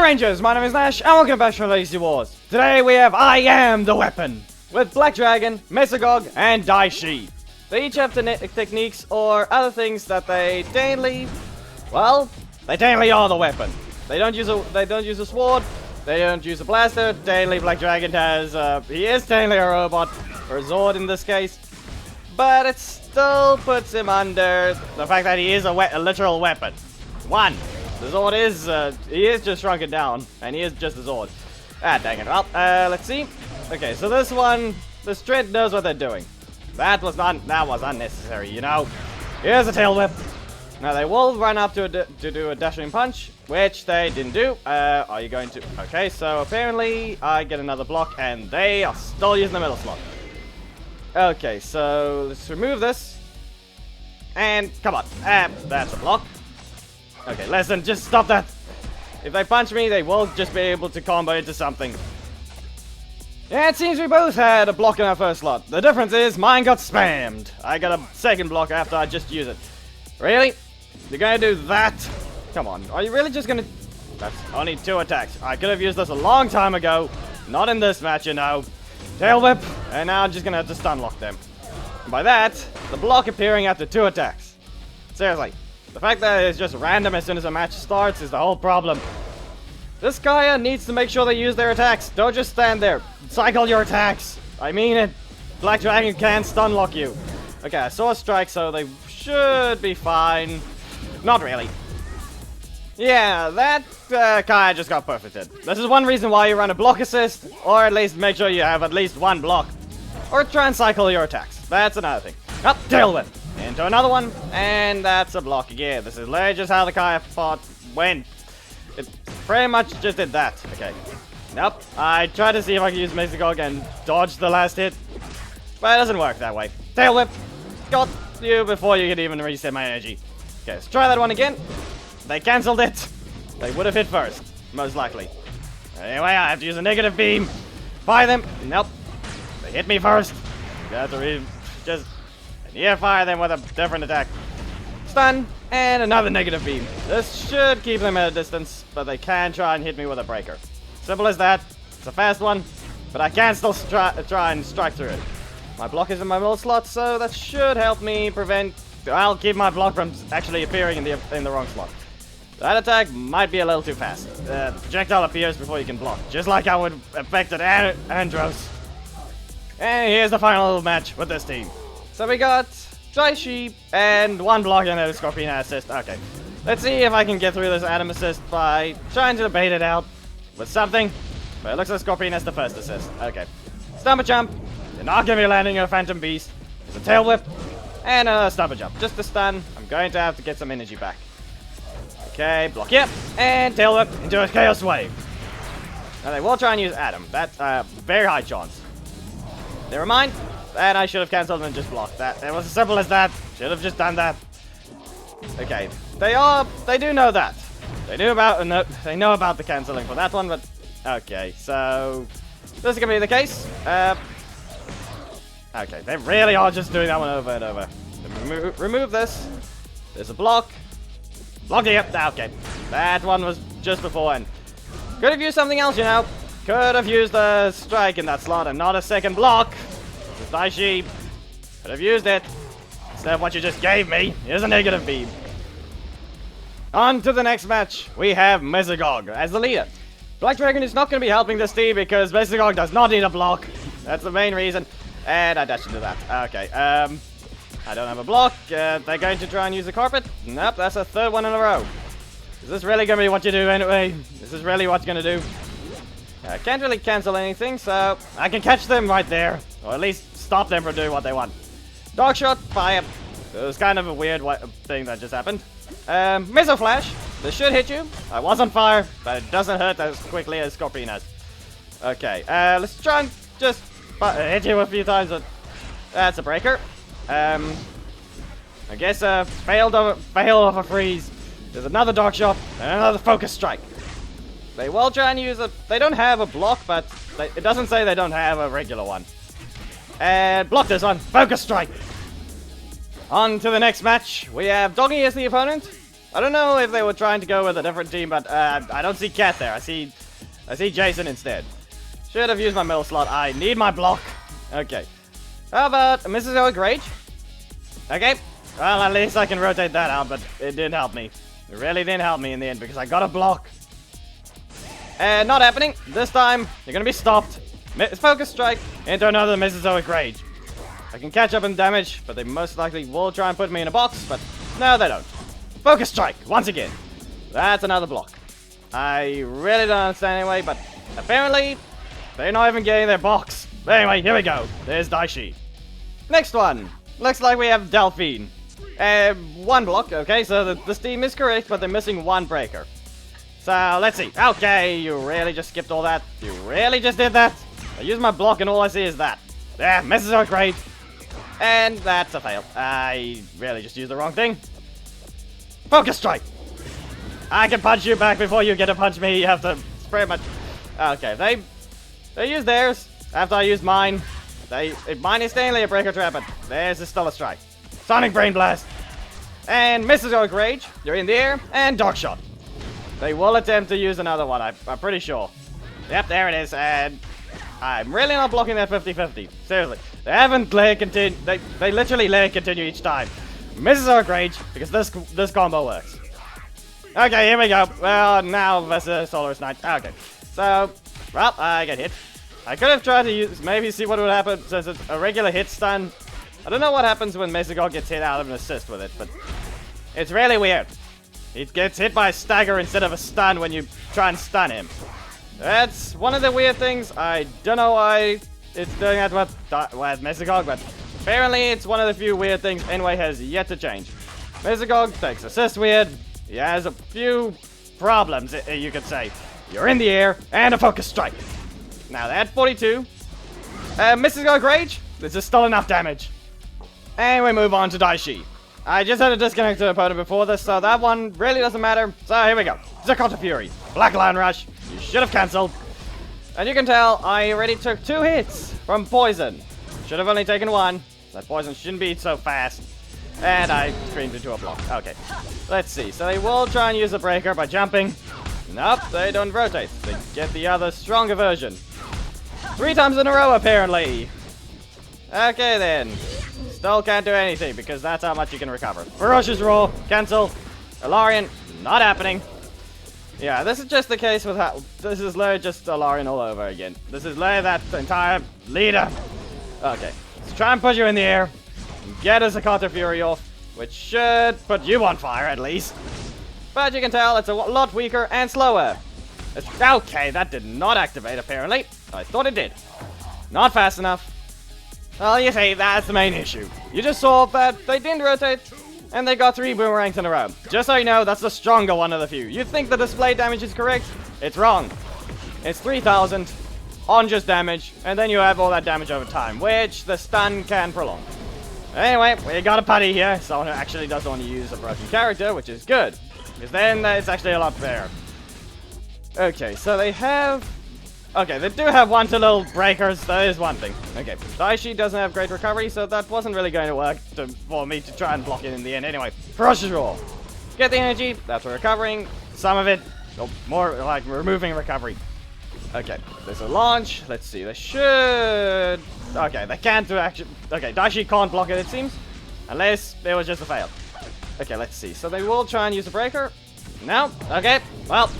Rangers, my name is Nash, and welcome back to Lazy Wars. Today we have I Am the Weapon, with Black Dragon, Mesogog, and Dai Shi. They each have techniques or other things that they technically are the weapon. They don't use a sword, they don't use a blaster. Technically Black Dragon he is technically a robot, or a Zord in this case. But it still puts him under the fact that he is a literal weapon. One. The Zord he is just shrunken down, and he is just a Zord. Ah, dang it. Well, let's see. Okay, so this Dread knows what they're doing. That was unnecessary, you know. Here's a tail whip. Now they will run up to do a dashing punch, which they didn't do. Are you going to? Okay, so apparently I get another block, and they are still using the middle slot. Okay, so let's remove this. And come on. That's a block. Okay, listen, just stop that. If they punch me, they will just be able to combo into something. Yeah, it seems we both had a block in our first slot. The difference is mine got spammed. I got a second block after I just used it. Really? You're gonna do that? Come on, are you really just gonna... That's only 2 attacks. I could have used this a long time ago. Not in this match, you know. Tail whip, and now I'm just gonna have to stun lock them. And by that, the block appearing after 2 attacks. Seriously. The fact that it's just random as soon as a match starts is the whole problem. This guy needs to make sure they use their attacks. Don't just stand there. Cycle your attacks. I mean it. Black Dragon can stun lock you. Okay, I saw a strike, so they should be fine. Not really. Yeah, that guy just got perfected. This is one reason why you run a block assist, or at least make sure you have at least 1 block. Or try and cycle your attacks. That's another thing. Up, tail whip. Into another one, and that's a block again. This is literally just how the Kaya fought went. It pretty much just did that. Okay. Nope. I tried to see if I could use Mesogog and dodge the last hit, but it doesn't work that way. Tail whip. Got you before you could even reset my energy. Okay, let's try that one again. They cancelled it. They would have hit first, most likely. Anyway, I have to use a negative beam. Fire them. Nope. They hit me first. You have to just... Yeah, fire them with a different attack. Stun, and another negative beam. This should keep them at a distance, but they can try and hit me with a breaker. Simple as that. It's a fast one, but I can still try and strike through it. My block is in my middle slot, so that should help me prevent... I'll keep my block from actually appearing in the wrong slot. That attack might be a little too fast. Projectile appears before you can block, just like I would affected Andros. And here's the final match with this team. So we got Dai Shi and 1 block and a Scorpina assist. Okay, let's see if I can get through this Adam assist by trying to bait it out with something. But it looks like Scorpina's the first assist. Okay, stumper jump. You're not going to be landing a Phantom Beast. There's a tail whip and a stumper jump. Just a stun. I'm going to have to get some energy back. Okay, block here and tail whip into a Chaos Wave. Now they will try and use Adam. That's a very high chance. Never mind. And I should have cancelled and just blocked that. It was as simple as that. Should have just done that. Okay, they do know that. They know about the cancelling for that one, but okay, so this is gonna be the case. Okay, they really are just doing that one over and over. Remove this. There's a block. Block here. Okay, that one was just beforehand. Could have used something else, you know. Could have used a strike in that slot and not a second block. Dai Shi. Could have used it. Instead of what you just gave me, here's a negative beam. On to the next match. We have Mesogog as the leader. Black Dragon is not going to be helping this team because Mesogog does not need a block. That's the main reason. And I dashed into that. Okay, I don't have a block. They're going to try and use the carpet. Nope, that's a 3rd one in a row. Is this really going to be what you do anyway? Is this really what you're going to do? I can't really cancel anything, so I can catch them right there. Or at least stop them from doing what they want. Dog shot, fire. It was kind of a weird thing that just happened. Meso Flash. This should hit you. I was on fire, but it doesn't hurt as quickly as Scorpina's. Okay, let's try and just hit you a few times. But that's a breaker. I guess fail of a freeze. There's another dog shot and another focus strike. They will try and use they don't have a block, but it doesn't say they don't have a regular one. And block this one. Focus strike. On to the next match. We have Doggy as the opponent. I don't know if they were trying to go with a different team, but I don't see Cat there. I see Jason instead. Should have used my middle slot. I need my block. Okay. How about Mesogog Rage? Okay. Well, at least I can rotate that out, but it didn't help me. It really didn't help me in the end because I got a block. And not happening. This time, you're gonna be stopped. Focus Strike into another Mesozoic Rage. I can catch up in damage, but they most likely will try and put me in a box, but no, they don't. Focus Strike, once again. That's another block. I really don't understand anyway, but apparently, they're not even getting their box. Anyway, here we go. There's Dai Shi. Next one. Looks like we have Delphine. One block, okay, so this team is correct, but they're missing one breaker. So, let's see. Okay, you really just skipped all that. You really just did that. I use my block and all I see is that. Yeah, Mesogog Rage. And that's a fail. I really just used the wrong thing. Focus Strike. I can punch you back before you get to punch me. You have to spray much. Okay, they use theirs after I used mine. Mine is Stanley a breaker trap, but theirs is still a strike. Sonic Brain Blast. And Mesogog Rage. You're in the air. And Dark Shot. They will attempt to use another one, I'm pretty sure. Yep, there it is. And I'm really not blocking that 50-50. Seriously. They haven't let it continue. They literally let it continue each time. Mesogog Rage, because this combo works. Okay, here we go. Well, now versus Solar's Knight. Okay. So, well, I get hit. I could have tried to maybe see what would happen since it's a regular hit stun. I don't know what happens when Mesogog gets hit out of an assist with it, but it's really weird. He gets hit by a stagger instead of a stun when you try and stun him. That's one of the weird things. I don't know why it's doing that with Mesogog, but apparently it's one of the few weird things Enway has yet to change. Mesogog takes assist weird. He has a few problems, you could say. You're in the air, and a Focus Strike. Now they're at 42. Mesogog Rage, this is still enough damage. And we move on to Dai Shi. I just had to disconnect an opponent before this, so that one really doesn't matter. So here we go. Zakata Fury. Black Lion Rush. You should have cancelled. And you can tell I already took 2 hits from Poison. Should have only taken 1. That Poison shouldn't be so fast. And I screamed into a block. Okay. Let's see. So they will try and use a breaker by jumping. Nope, they don't rotate. They get the other stronger version. 3 times in a row, apparently. Okay, then. Still can't do anything, because that's how much you can recover. Ferocious Roar, cancel. Alarian, not happening. Yeah, this is just the case with how... This is literally just Alarian all over again. This is literally that entire leader. Okay, let's try and put you in the air. Get a Zakata Fury off, which should put you on fire, at least. But you can tell it's a lot weaker and slower. Okay, that did not activate, apparently. I thought it did. Not fast enough. Well, you see, that's the main issue. You just saw that they didn't rotate, and they got 3 boomerangs in a row. Just so you know, that's the stronger one of the few. You think the display damage is correct? It's wrong. It's 3,000 on just damage, and then you have all that damage over time, which the stun can prolong. Anyway, we got a Putty here, someone who actually doesn't want to use a broken character, which is good. Because then it's actually a lot fairer. Okay, so they have... Okay, they do have 1 to little breakers, that is one thing. Okay, Dai Shi doesn't have great recovery, so that wasn't really going to work for me to try and block it in the end. Anyway, Ferocious Roar. Get the energy, that's for recovering. Some of it, more like removing recovery. Okay, there's a launch. Let's see, they should... Okay, they can't do action. Okay, Dai Shi can't block it, it seems. Unless it was just a fail. Okay, let's see. So they will try and use a breaker. No? Okay, well,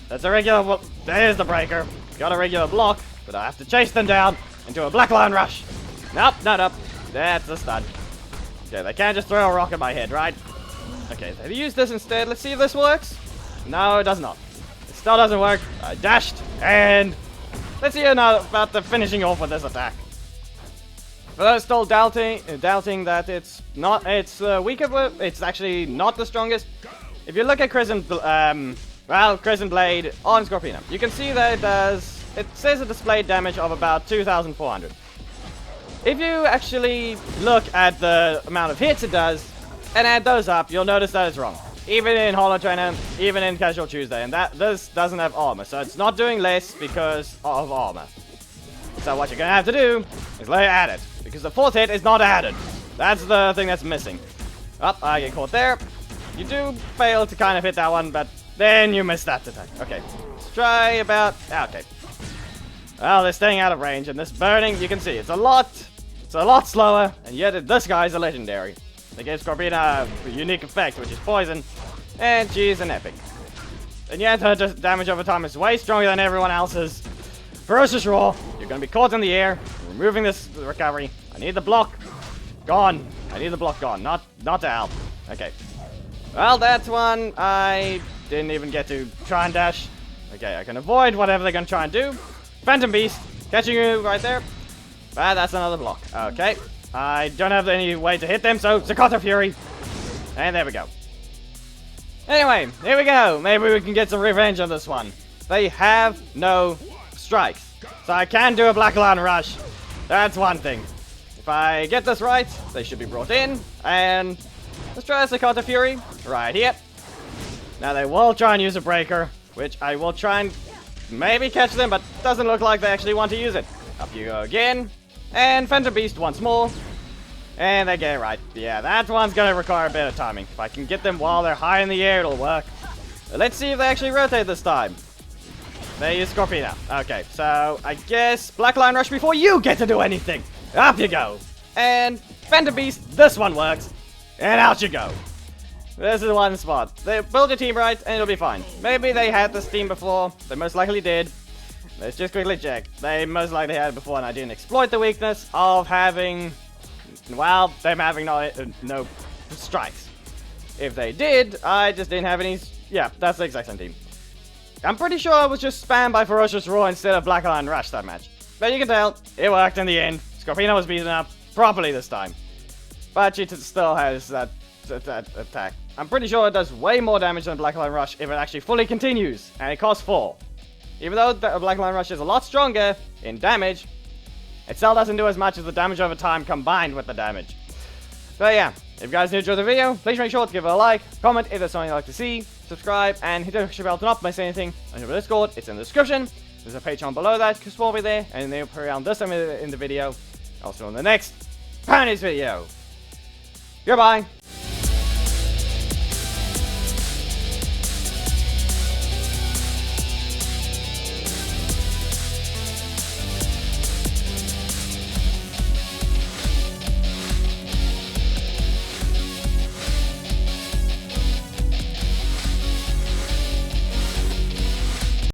that's a regular... Well, there's the breaker. Got a regular block, but I have to chase them down into a Black Lion Rush. Nope, nope. That's a stun. Okay, they can't just throw a rock at my head, right? Okay, they use this instead. Let's see if this works. No, it does not. It still doesn't work. I dashed, and let's see now about the finishing off with this attack. For those still doubting that it's not, it's weaker, but it's actually not the strongest. If you look at Crescent Blade on Scorpina, you can see that it says a displayed damage of about 2,400. If you actually look at the amount of hits it does, and add those up, you'll notice that it's wrong. Even in Holo Trainer, even in Casual Tuesday, and this doesn't have armor, so it's not doing less because of armor. So what you're gonna have to do is let it add it, because the 4th hit is not added. That's the thing that's missing. Oh, I get caught there. You do fail to kind of hit that one, but then you miss that attack. Okay, let's try about... Okay. Well, they're staying out of range, and this burning, you can see, it's a lot slower, and yet this guy's a legendary. They gave Scorpina a unique effect, which is poison, and she's an epic. And yet her damage over time is way stronger than everyone else's. Ferocious Roar, you're gonna be caught in the air, removing this recovery. I need the block gone. I need the block gone, not to help. Okay. Well, that's one I didn't even get to try and dash. Okay, I can avoid whatever they're gonna try and do. Phantom Beast, catching you right there. But that's another block. Okay. I don't have any way to hit them, so Staccato Fury. And there we go. Anyway, here we go. Maybe we can get some revenge on this one. They have no strikes. So I can do a Black Lion Rush. That's one thing. If I get this right, they should be brought in. And let's try a Staccato Fury right here. Now they will try and use a breaker, which I will try and maybe catch them, but doesn't look like they actually want to use it. Up you go again. And Phantom Beast once more. And they get it right. Yeah, that one's gonna require a bit of timing. If I can get them while they're high in the air, it'll work. Let's see if they actually rotate this time. They use Scorpina. Okay, so I guess Black Lion Rush before you get to do anything. Up you go. And Phantom Beast, this one works. And out you go. This is one spot. They build your team right, and it'll be fine. Maybe they had this team before. They most likely did. Let's just quickly check. They most likely had it before, and I didn't exploit the weakness of having, well, them having no strikes. If they did, I just didn't have any. Yeah, that's the exact same team. I'm pretty sure I was just spammed by Ferocious Roar instead of Black Lion Rush that match. But you can tell, it worked in the end. Scorpina was beaten up properly this time. But she still has that attack. I'm pretty sure it does way more damage than Black Lion Rush if it actually fully continues, and it costs 4. Even though the Black Lion Rush is a lot stronger in damage, it still doesn't do as much as the damage over time combined with the damage. But yeah, if you guys did enjoy the video, please make sure to give it a like, comment if there's something you'd like to see, subscribe, and hit the notification bell to not miss anything. And your Discord, it's in the description. There's a Patreon below that, because we'll be there, and they'll appear around this time in the video. Also in the next Pioneers video. Goodbye.